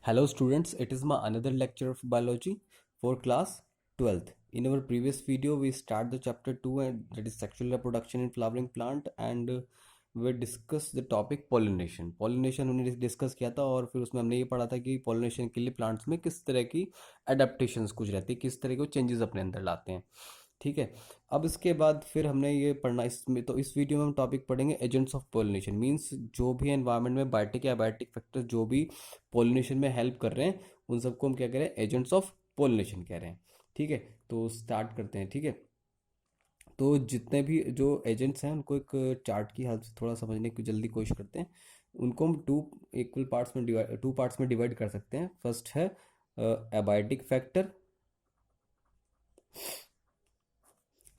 Hello students, it is my another lecture of biology for class 12th. In our previous video we start the chapter 2 and that is sexual reproduction in flowering plant and we discuss the topic pollination. Pollination हमने discuss किया था और फिर उसमें हमने ये पढ़ा था कि pollination के लिए प्लांट्स में किस तरह की adaptations कुछ रहती है, किस तरह के चेंजेस अपने अंदर लाते हैं। ठीक है। अब इसके बाद फिर हमने ये पढ़ना इसमें, तो इस वीडियो में हम टॉपिक पढ़ेंगे एजेंट्स ऑफ पोलिनेशन। मींस जो भी एनवायरनमेंट में बायोटिक या बायोटिक फैक्टर जो भी पोलिनेशन में हेल्प कर रहे हैं उन सबको हम क्या कह रहे हैं, एजेंट्स ऑफ पोलिनेशन कह रहे हैं। ठीक है, तो स्टार्ट करते हैं। ठीक है, तो जितने भी जो एजेंट्स हैं उनको एक चार्ट की हेल्प से थोड़ा समझने की जल्दी कोशिश करते हैं। उनको हम टू पार्ट्स में डिवाइड कर सकते हैं। फर्स्ट है abiotic factor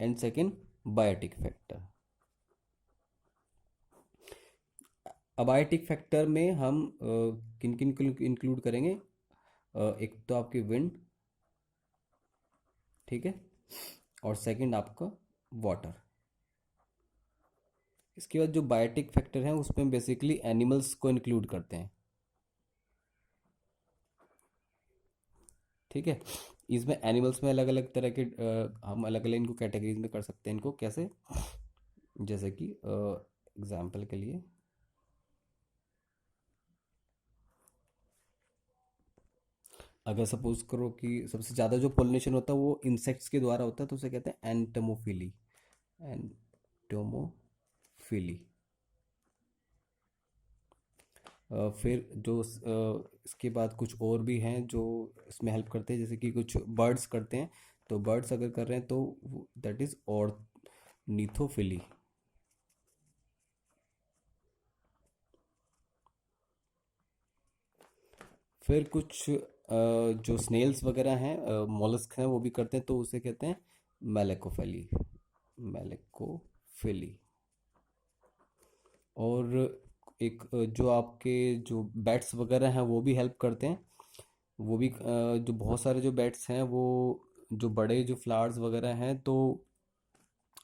and second biotic factor. Abiotic factor में हम किन किन को इंक्लूड करेंगे? एक तो आपकी विंड, ठीक है, और सेकंड आपका वाटर। इसके बाद जो बायोटिक फैक्टर है उसमें बेसिकली एनिमल्स को इंक्लूड करते हैं। ठीक है, इसमें एनिमल्स में अलग अलग तरह के हम अलग अलग इनको कैटेगरीज में कर सकते हैं। इनको कैसे? जैसे कि एग्जाम्पल के लिए अगर सपोज करो कि सबसे ज़्यादा जो पोलिनेशन होता है वो इंसेक्ट्स के द्वारा होता है, तो उसे कहते हैं एंटोमोफिली। एंटोमोफिली। फिर जो इसके बाद कुछ और भी हैं जो इसमें हेल्प करते हैं, जैसे कि कुछ बर्ड्स करते हैं। तो बर्ड्स अगर कर रहे हैं तो दैट इज ऑर्निथोफिली। फिर कुछ जो स्नेल्स वगैरह हैं, मॉलस्क हैं, वो भी करते हैं, तो उसे कहते हैं मेलेकोफिली। मेलेकोफिली। और एक जो आपके जो बैट्स वगैरह हैं वो भी हेल्प करते हैं। वो भी जो बहुत सारे जो बैट्स हैं वो जो बड़े जो फ्लावर्स वगैरह हैं तो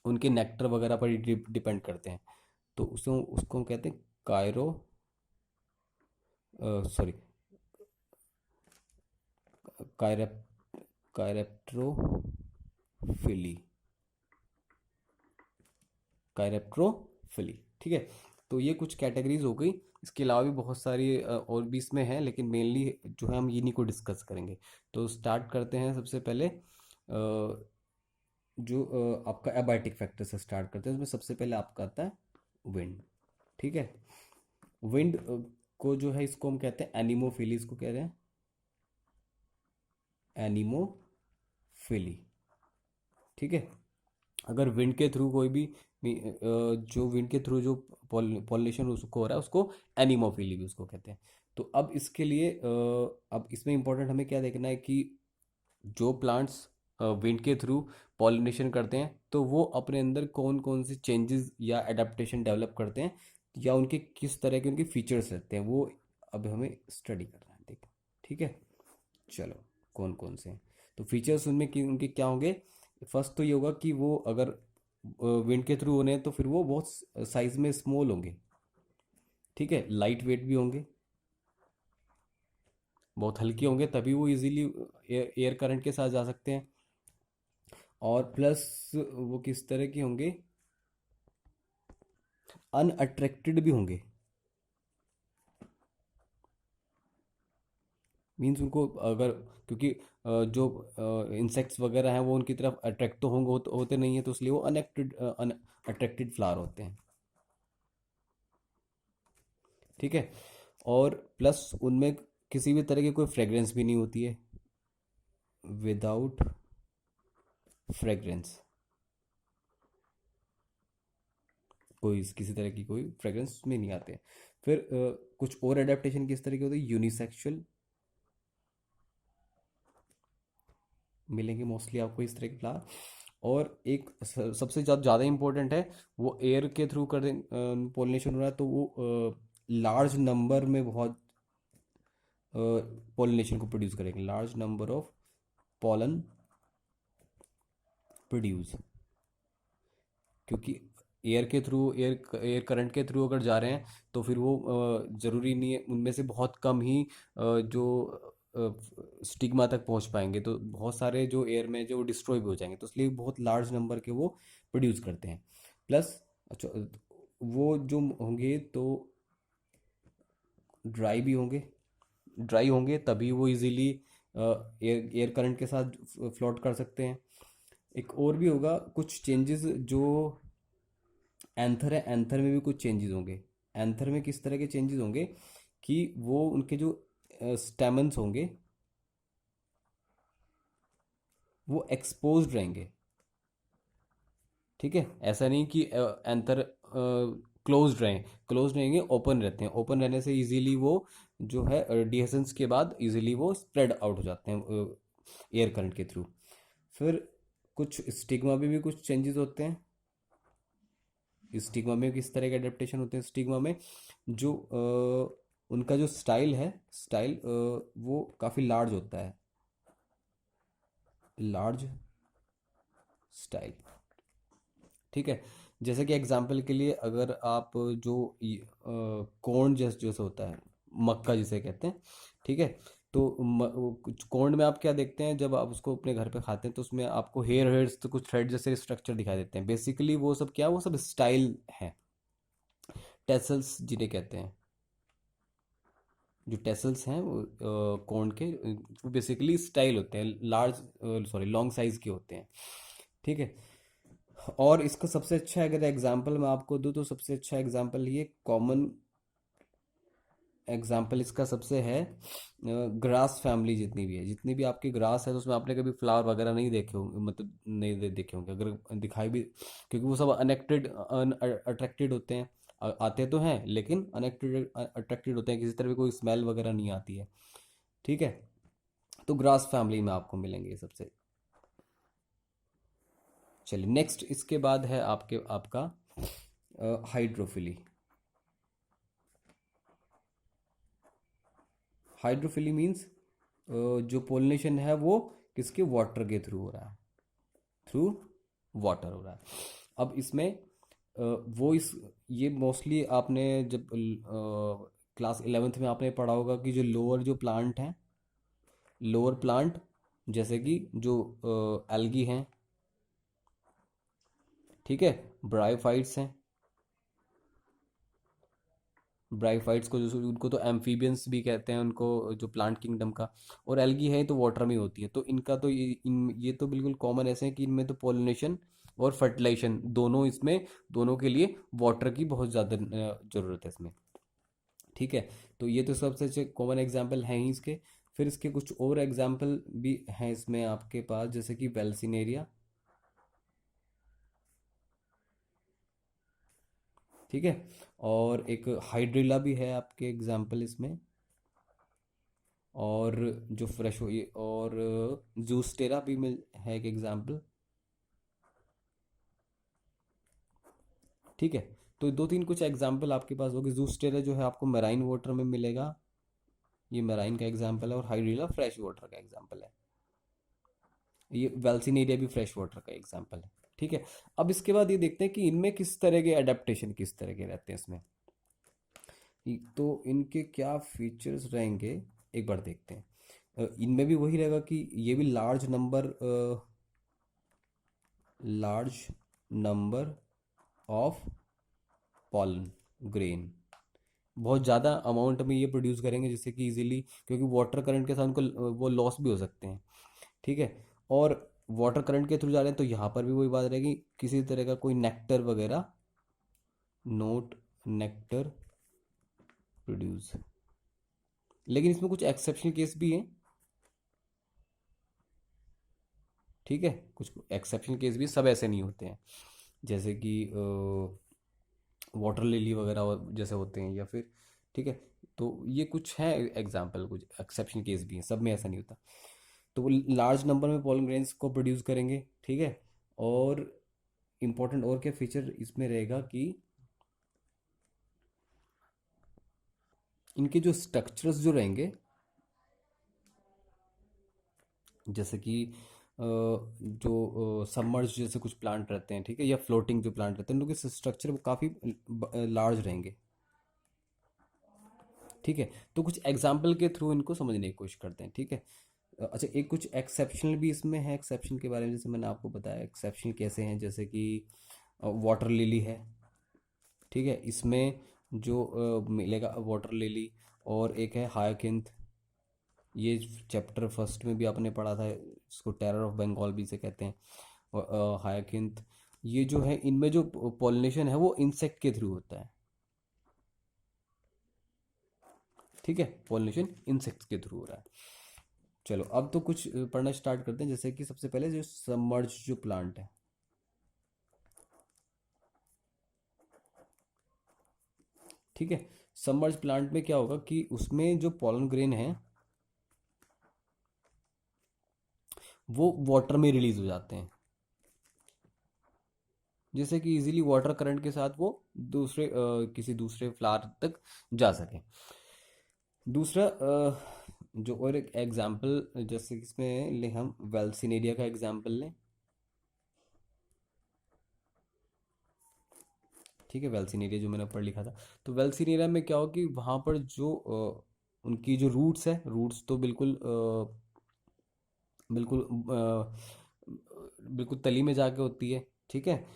उनके नेक्टर वगैरह पर डिपेंड करते हैं। तो उसको उसको हम कहते हैं कायरो सॉरी कायरेप कायरेप्ट्रोफिली। कायरेप्ट्रोफिली। ठीक है, तो ये कुछ कैटेगरीज हो गई। इसके अलावा भी बहुत सारी और भी इसमें हैं, लेकिन मेनली जो है हम इन्हीं को डिस्कस करेंगे। तो स्टार्ट करते हैं। सबसे पहले जो आपका एबायोटिक फैक्टर से स्टार्ट करते हैं, उसमें सबसे पहले आपका आता है विंड। ठीक है, विंड को जो है इसको हम कहते हैं एनिमोफिली। इसको कह रहे हैं एनिमोफिली। ठीक है, अगर विंड के थ्रू कोई भी जो विंड के थ्रू जो पॉलिनेशन उसको हो रहा है उसको एनिमोफिली भी उसको कहते हैं। तो अब इसके लिए अब इसमें इंपॉर्टेंट हमें क्या देखना है कि जो प्लांट्स विंड के थ्रू पॉलिनेशन करते हैं तो वो अपने अंदर कौन कौन से चेंजेस या एडेप्टेशन डेवलप करते हैं, या उनके किस तरह के उनके फीचर्स रहते हैं, वो अब हमें स्टडी करना है। देख, ठीक है, चलो कौन कौन से हैं। तो फीचर्स उनमें कि उनके क्या होंगे? फर्स्ट तो ये होगा कि वो अगर विंड के थ्रू होने हैं तो फिर वो बहुत साइज में स्मॉल होंगे। ठीक है, लाइट वेट भी होंगे, बहुत हल्के होंगे, तभी वो इजीली एयर करंट के साथ जा सकते हैं। और प्लस वो किस तरह के होंगे? अनअट्रैक्टेड भी होंगे। मीन्स उनको अगर क्योंकि जो इंसेक्ट्स वगैरह हैं वो उनकी तरफ अट्रैक्ट तो होंगे, होते नहीं है, तो इसलिए वो अनअट्रैक्टेड फ्लावर होते हैं। ठीक है, और प्लस उनमें किसी भी तरह की कोई फ्रेग्रेंस भी नहीं होती है। विदाउट फ्रेग्रेंस, कोई किसी तरह की कोई फ्रेग्रेंस में नहीं आते हैं। फिर कुछ और एडेप्टेशन किस तरह की होती है? यूनिसेक्सुअल मिलेंगे मोस्टली आपको इस तरह के फ्लावर। और एक सबसे ज़्यादा इंपॉर्टेंट है, वो एयर के थ्रू कर पोलिनेशन हो रहा है, तो वो लार्ज नंबर में बहुत पोलिनेशन को प्रोड्यूस करेंगे। Large number of pollen produce, क्योंकि एयर के थ्रू, एयर करंट के थ्रू अगर जा रहे हैं तो फिर वो ज़रूरी नहीं है, उनमें से बहुत कम ही जो स्टिग्मा तक पहुंच पाएंगे, तो बहुत सारे जो एयर में जो डिस्ट्रॉय भी हो जाएंगे, तो इसलिए बहुत लार्ज नंबर के वो प्रोड्यूस करते हैं। प्लस अच्छा, वो जो होंगे तो ड्राई भी होंगे, ड्राई होंगे तभी वो इजीली एयर एयर करंट के साथ फ्लोट कर सकते हैं। एक और भी होगा कुछ चेंजेस जो एंथर है, एंथर में भी कुछ चेंजेस होंगे। एंथर में किस तरह के चेंजेस होंगे कि वो उनके जो स्टेमन्स होंगे वो एक्सपोज्ड रहेंगे। ठीक है, ऐसा नहीं कि एंथर क्लोज्ड रहें, क्लोज रहेंगे, ओपन रहते हैं। ओपन रहने से इजीली वो जो है डिहेसेंस के बाद इजीली वो स्प्रेड आउट हो जाते हैं एयर करंट के थ्रू। फिर कुछ स्टिग्मा भी कुछ चेंजेस होते हैं। स्टिग्मा में किस तरह के अडेप्टेशन होते हैं? स्टिग्मा में जो उनका जो स्टाइल है, स्टाइल वो काफ़ी लार्ज होता है, लार्ज स्टाइल। ठीक है, जैसे कि एग्जांपल के लिए अगर आप जो कॉर्न जैसे जैसे होता है, मक्का जिसे कहते हैं, ठीक है, तो कुछ कॉर्न में आप क्या देखते हैं जब आप उसको अपने घर पे खाते हैं तो उसमें आपको हेयर्स तो कुछ थ्रेड जैसे स्ट्रक्चर दिखाई देते हैं। बेसिकली वो सब क्या, वो सब स्टाइल है, टेसल्स जिन्हें कहते हैं। जो टेसल्स हैं वो कॉर्न के वो बेसिकली स्टाइल होते हैं, लार्ज सॉरी लॉन्ग साइज के होते हैं। ठीक है, और इसका सबसे अच्छा अगर एग्जांपल मैं आपको दूं तो सबसे अच्छा एग्जांपल ये कॉमन एग्जांपल इसका सबसे है ग्रास फैमिली। जितनी भी है, जितनी भी आपकी ग्रास है, तो उसमें आपने कभी फ्लावर वगैरह नहीं देखे होंगे, मतलब नहीं देखे होंगे, अगर दिखाई भी, क्योंकि वो सब अनेक्टेड अट्रैक्टेड होते हैं। आते तो हैं लेकिन अनेक्टेड अट्रैक्टेड होते हैं, किसी तरह की कोई स्मेल वगैरह नहीं आती है। ठीक है, तो ग्रास फैमिली में आपको मिलेंगे ये सबसे। चलिए नेक्स्ट, इसके बाद है आपका हाइड्रोफिली। हाइड्रोफिली मीन्स जो पोलिनेशन है वो किसके, वाटर के थ्रू हो रहा है, थ्रू वाटर हो रहा है। अब इसमें वो इस ये मोस्टली आपने जब क्लास 11th में आपने पढ़ा होगा कि जो लोअर जो प्लांट हैं, लोअर प्लांट जैसे कि जो एल्गी हैं, ठीक है, ब्रायोफाइट्स हैं, ब्रायोफाइट्स को जो उनको तो एम्फीबियंस भी कहते हैं उनको, जो प्लांट किंगडम का। और एल्गी है तो वाटर में होती है, तो इनका तो ये तो बिल्कुल कॉमन ऐसे है कि इनमें तो पोलिनेशन और फर्टिलाइजेशन दोनों, इसमें दोनों के लिए वाटर की बहुत ज़्यादा ज़रूरत है इसमें। ठीक है, तो ये तो सबसे अच्छे कॉमन एग्जाम्पल हैं ही इसके। फिर इसके कुछ और एग्जाम्पल भी हैं इसमें आपके पास, जैसे कि वेल्सिनेरिया। ठीक है, और एक हाइड्रिला भी है आपके एग्जाम्पल इसमें, और जो फ्रेश हो ये, और जूस्टेरा भी मिल है एक एग्जाम्पल। ठीक है, तो दो तीन कुछ एग्जाम्पल आपके पास होगी। जूस्टेरा जो है आपको मेराइन वाटर में मिलेगा, ये मेराइन का एग्जाम्पल है, और हाइड्रिला फ्रेश वाटर का एग्जाम्पल है। ये वेल्सिनेरिया भी फ्रेश वाटर का एग्जाम्पल है। ठीक है, अब इसके बाद ये देखते हैं कि इनमें किस तरह के अडेप्टेशन किस तरह के रहते हैं इसमें, तो इनके क्या फीचर्स रहेंगे एक बार देखते हैं। इनमें भी वही रहेगा कि ये भी large number of pollen grain, बहुत ज़्यादा अमाउंट में ये प्रोड्यूस करेंगे, जिससे कि इजीली, क्योंकि वाटर करंट के साथ उनको वो लॉस भी हो सकते हैं। ठीक है, और वाटर करंट के थ्रू जा रहे हैं तो यहाँ पर भी वही बात रहेगी, किसी तरह का कोई नेक्टर वगैरह, नोट नेक्टर प्रोड्यूस। लेकिन इसमें कुछ एक्सेप्शनल केस भी हैं। ठीक है, कुछ एक्सेप्शनल केस भी, सब ऐसे नहीं होते हैं, जैसे कि वाटर लिली वगैरह जैसे होते हैं, या फिर, ठीक है, तो ये कुछ है एग्जाम्पल, कुछ एक्सेप्शनल केस भी हैं, सब में ऐसा नहीं होता। तो वो लार्ज नंबर में पोलन ग्रेन्स को प्रोड्यूस करेंगे। ठीक है, और इम्पोर्टेंट और क्या फीचर इसमें रहेगा कि इनके जो स्ट्रक्चर्स जो रहेंगे, जैसे कि जो सबमर्ज जैसे कुछ प्लांट रहते हैं, ठीक है, या फ्लोटिंग जो प्लांट रहते हैं, उनके स्ट्रक्चर वो काफ़ी लार्ज रहेंगे। ठीक है, तो कुछ एग्जाम्पल के थ्रू इनको समझने की कोशिश करते हैं, ठीक है। अच्छा, एक कुछ एक्सेप्शनल भी इसमें है। एक्सेप्शन के बारे में जैसे मैंने आपको बताया, एक्सेप्शन कैसे हैं, जैसे कि वाटर लिली है, ठीक है, इसमें जो मिलेगा वाटर लिली, और एक है हायाकिंथ। ये चैप्टर फर्स्ट में भी आपने पढ़ा था, इसको टेरर ऑफ बंगाल भी से कहते हैं। और हायाकिंथ, ये जो है इनमें जो पॉलिनेशन है वो इंसेक्ट के थ्रू होता है, ठीक है, पॉलिनेशन इंसेक्ट्स के थ्रू हो रहा है। चलो अब तो कुछ पढ़ना स्टार्ट करते हैं, जैसे कि सबसे पहले जो सबमर्ज जो प्लांट है, ठीक है। सबमर्ज प्लांट में क्या होगा कि उसमें जो पॉलन ग्रेन है वो वाटर में रिलीज हो जाते हैं, जैसे कि इजीली वाटर करंट के साथ वो दूसरे किसी दूसरे फ्लावर तक जा सके। दूसरा जो और एक एग्जांपल, जैसे कि इसमें ले हम वेल्सिनेरिया का एग्जांपल लें, ठीक है, वेल्सिनेरिया जो मैंने पढ़ लिखा था। तो वेल्सिनेरिया में क्या हो कि वहाँ पर जो उनकी जो रूट्स है, रूट्स तो बिल्कुल बिल्कुल तली में जाके होती है, ठीक है।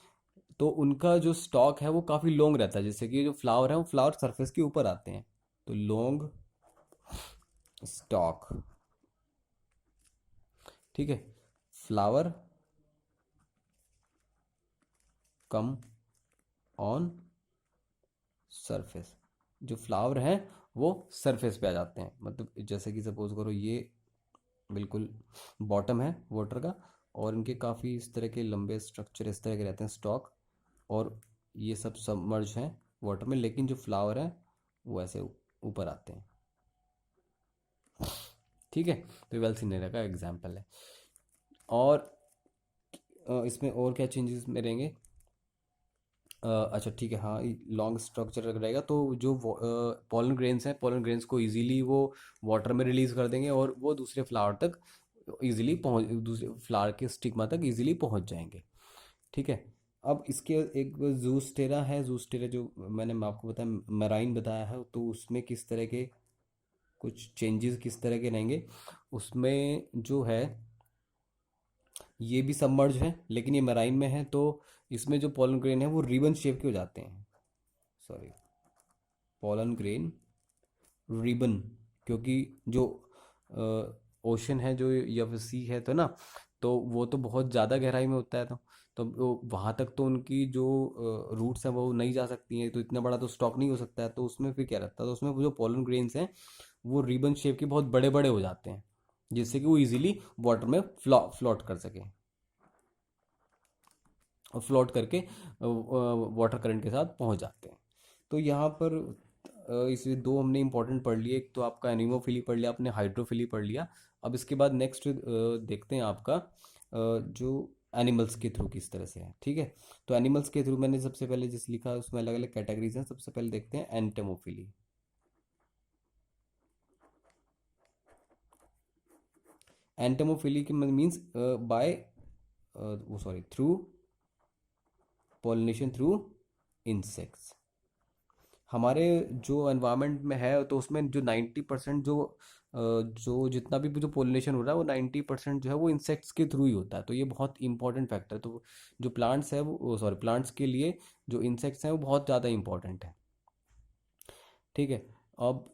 तो उनका जो स्टॉक है वो काफ़ी लॉन्ग रहता है, जैसे कि जो फ्लावर है वो फ्लावर सरफेस के ऊपर आते हैं, तो लॉन्ग स्टॉक, ठीक है, फ्लावर कम ऑन सरफेस, जो फ्लावर हैं वो सरफेस पे आ जाते हैं, मतलब जैसे कि सपोज करो ये बिल्कुल बॉटम है वाटर का, और इनके काफ़ी इस तरह के लंबे स्ट्रक्चर इस तरह के रहते हैं स्टॉक, और ये सब सबमर्ज हैं वाटर में, लेकिन जो फ्लावर है वो ऐसे ऊपर आते हैं, ठीक है। तो ये वेल्सिनेरिया का एग्जाम्पल है। और इसमें और क्या चेंजेस में रहेंगे, अच्छा ठीक है, हाँ, लॉन्ग स्ट्रक्चर रहेगा, तो जो पॉलन ग्रेन्स हैं, पॉलन ग्रेन्स को इजीली वो वाटर में रिलीज कर देंगे, और वो दूसरे फ्लावर तक इजीली पहुंच, दूसरे फ्लावर के स्टिग्मा तक इजीली पहुंच जाएंगे, ठीक है। अब इसके एक जूस्टेरा है, जूस्टेरा जो मैंने आपको बताया मेराइन बताया है, तो उसमें किस तरह के कुछ चेंजेस किस तरह के रहेंगे, उसमें जो है ये भी सबमर्ज है, लेकिन ये मेराइन में है, तो इसमें जो पॉलन ग्रेन है वो रिबन शेप के हो जाते हैं, सॉरी, पॉलन ग्रेन रिबन, क्योंकि जो ओशन है जो या फिर सी है तो ना, तो वो तो बहुत ज़्यादा गहराई में होता है, तो वहाँ तक तो उनकी जो रूट्स हैं वो नहीं जा सकती हैं, तो इतना बड़ा तो स्टॉक नहीं हो सकता है, तो उसमें फिर क्या रहता है, तो उसमें वो जो पॉलन ग्रेन्स हैं वो रिबन शेप के बहुत बड़े बड़े हो जाते हैं, जिससे कि वो इजीली वाटर में फ्लोट कर सके, और फ्लोट करके वाटर करंट के साथ पहुंच जाते हैं। तो यहाँ पर इसे दो हमने इंपॉर्टेंट पढ़ लिए, एक तो आपका एनिमोफिली पढ़ लिया आपने, हाइड्रोफिली पढ़ लिया। अब इसके बाद नेक्स्ट देखते हैं आपका जो एनिमल्स के थ्रू किस तरह से है, ठीक है। तो एनिमल्स के थ्रू मैंने सबसे पहले जिस लिखा उसमें अलग अलग कैटेगरीज हैं, सबसे पहले देखते हैं एंटेमोफिली। एंटेमोफिली की मीन्स बाय वो sorry through pollination through insects. हमारे जो एनवायरनमेंट में है तो उसमें जो 90% जो जितना भी जो पोलिनेशन हो रहा है वो 90% जो है वो इंसेक्ट्स के थ्रू ही होता है, तो ये बहुत इंपॉर्टेंट फैक्टर है। तो जो प्लांट्स है वो सॉरी प्लांट्स के लिए जो इंसेक्ट्स हैं वो बहुत ज़्यादा इंपॉर्टेंट है, ठीक है। अब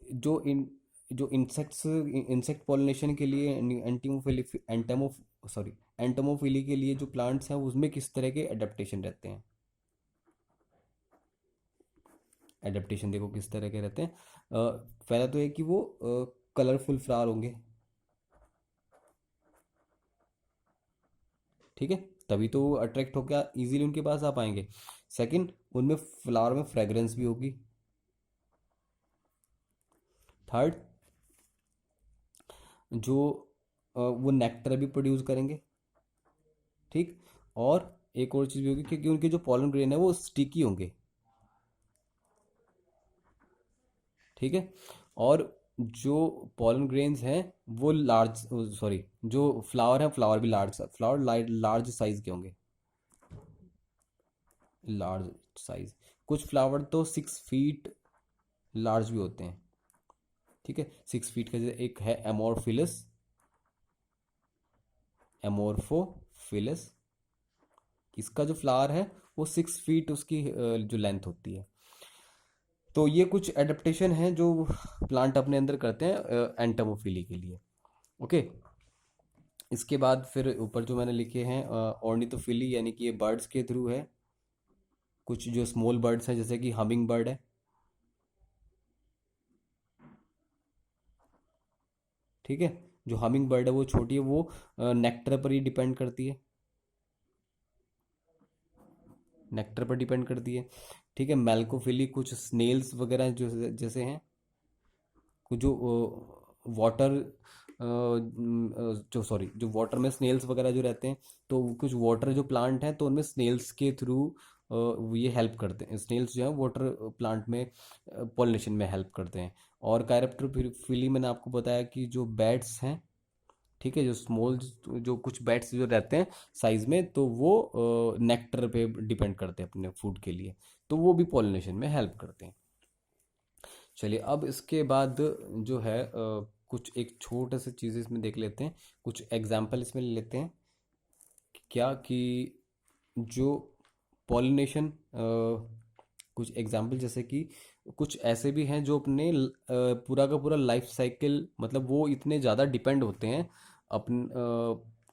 जो इंसेक्ट पॉलिनेशन के लिए एंटीमोफिली एंटेमो सॉरी एंटमोफिली के लिए जो प्लांट्स हैं उसमें किस तरह के एडेप्टेशन रहते हैं, एडेप्टेशन देखो किस तरह के रहते हैं। पहला तो है कि वो कलरफुल फ्लावर होंगे, ठीक है, तभी तो वो अट्रैक्ट होकर इजीली उनके पास आ पाएंगे। सेकंड, उनमें फ्लावर में फ्रेग्रेंस भी होगी। थर्ड, जो वो नेक्टर भी प्रोड्यूस करेंगे, ठीक। और एक और चीज़ भी होगी क्योंकि उनके जो पॉलन ग्रेन है वो स्टिकी होंगे, ठीक है। और जो पॉलन ग्रेन्स हैं वो लार्ज, सॉरी, जो फ्लावर है फ्लावर भी लार्ज, फ्लावर लार्ज साइज के होंगे, लार्ज साइज। कुछ फ्लावर तो 6 फीट लार्ज भी होते हैं, ठीक है। 6 फीट का जैसे एक है एमोरफिलस, एमोरफोफिलस, इसका जो फ्लावर है वो 6 फीट उसकी जो लेंथ होती है। तो ये कुछ एडेप्टेशन है जो प्लांट अपने अंदर करते हैं एंटमोफिली के लिए। ओके, इसके बाद फिर ऊपर जो मैंने लिखे हैं ऑर्निथोफिली, यानी कि ये बर्ड्स के थ्रू है। कुछ जो स्मॉल बर्ड्स हैं जैसे कि हमिंग बर्ड है, ठीक है। जो हमिंग बर्ड है वो छोटी है, वो नेक्टर पर ही डिपेंड करती है, नेक्टर पर डिपेंड करती है, ठीक है। मेल्कोफिली कुछ स्नेल्स वगैरह जो जैसे हैं, कुछ जो वाटर जो सॉरी जो वाटर में स्नेल्स वगैरह जो रहते हैं, तो कुछ वाटर जो प्लांट हैं तो उनमें स्नेल्स के थ्रू ये हेल्प करते हैं। स्नेल्स जो है वाटर प्लांट में पॉलिनेशन में हेल्प करते हैं। और कायरेप्टरोफिली मैंने आपको बताया कि जो बैट्स हैं, ठीक है, जो स्मॉल, जो कुछ बैट्स जो रहते हैं साइज में, तो वो नेक्टर पे डिपेंड करते हैं अपने फूड के लिए, तो वो भी पॉलिनेशन में हेल्प करते हैं। चलिए अब इसके बाद जो है कुछ एक छोटे से चीज़ इसमें देख लेते हैं, कुछ एग्जाम्पल इसमें ले लेते हैं। क्या कि जो पॉलिनेशन, कुछ एग्जाम्पल जैसे कि कुछ ऐसे भी हैं जो अपने पूरा का पूरा लाइफ साइकिल, मतलब वो इतने ज़्यादा डिपेंड होते हैं अपन,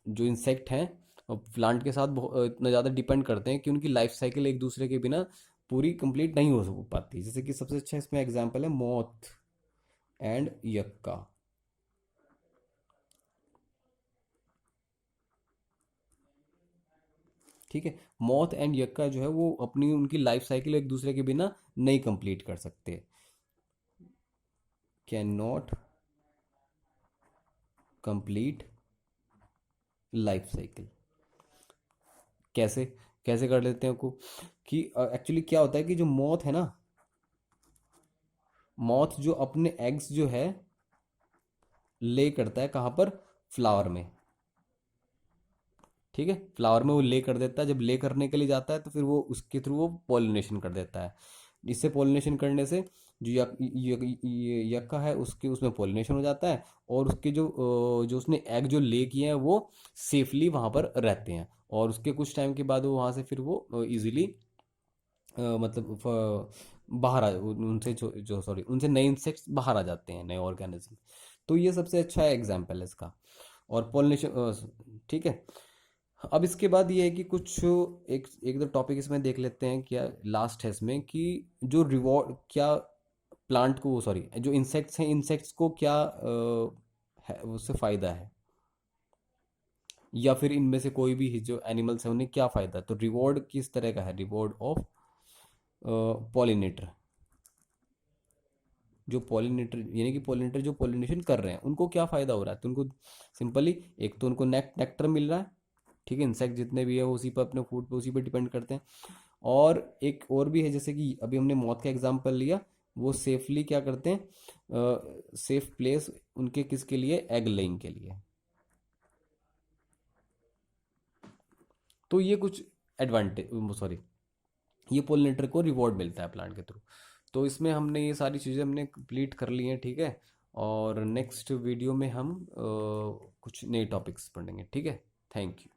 जो इंसेक्ट हैं प्लांट के साथ इतना ज़्यादा डिपेंड करते हैं कि उनकी लाइफ साइकिल एक दूसरे के बिना पूरी कंप्लीट नहीं हो पाती। जैसे कि सबसे अच्छा इसमें एग्जांपल है मॉथ एंड यक्का, ठीक है। मॉथ एंड यक्का जो है वो अपनी उनकी लाइफ साइकिल एक दूसरे के बिना नहीं कंप्लीट कर सकते, can not complete life cycle. कैसे, कैसे कर लेते हैं को, कि एक्चुअली क्या होता है कि जो मॉथ है ना, मॉथ जो अपने एग्स जो है ले करता है कहाँ पर, फ्लावर में, ठीक है। फ्लावर में वो ले कर देता है, जब ले करने के लिए जाता है तो फिर वो उसके थ्रू वो पॉलिनेशन कर देता है। इससे पॉलिनेशन करने से जो यक्का है उसके उसमें पॉलिनेशन हो जाता है, और उसके जो उसने एग जो ले किए हैं वो सेफली वहाँ पर रहते हैं, और उसके कुछ टाइम के बाद वो वहाँ से फिर वो इजीली मतलब बाहर आ उनसे जो सॉरी उनसे नए इंसेक्ट्स बाहर आ जाते हैं, नए ऑर्गेनिज्म। तो ये सबसे अच्छा एग्जाम्पल है इसका। और पॉलिनेशन, ठीक है। अब इसके बाद ये है कि कुछ एक एक दो टॉपिक इसमें देख लेते हैं, क्या लास्ट है इसमें, कि जो रिवॉर्ड क्या प्लांट को, सॉरी जो इंसेक्ट्स हैं, इंसेक्ट्स को क्या है उससे फ़ायदा है, या फिर इनमें से कोई भी जो एनिमल्स हैं उन्हें क्या फ़ायदा है। तो रिवॉर्ड किस तरह का है, रिवॉर्ड ऑफ पॉलिनेटर, जो पॉलिनेटर यानी कि पॉलिनेटर जो पॉलिनेशन कर रहे हैं उनको क्या फ़ायदा हो रहा है, तो उनको सिंपली एक तो उनको नेक्टर मिल रहा है, ठीक है। इंसेक्ट जितने भी है वो उसी पर अपने फूड पे उसी पर डिपेंड करते हैं। और एक और भी है, जैसे कि अभी हमने मौत का एग्जांपल लिया, वो सेफली क्या करते हैं, सेफ प्लेस उनके किसके लिए, एग लेइंग के लिए। तो ये कुछ एडवांटेज, सॉरी ये पोलिनेटर को रिवॉर्ड मिलता है प्लांट के थ्रू। तो इसमें हमने ये सारी चीज़ें हमने कंप्लीट कर ली हैं, ठीक है। और नेक्स्ट वीडियो में हम कुछ नए टॉपिक्स पढ़ेंगे, ठीक है। Thank you.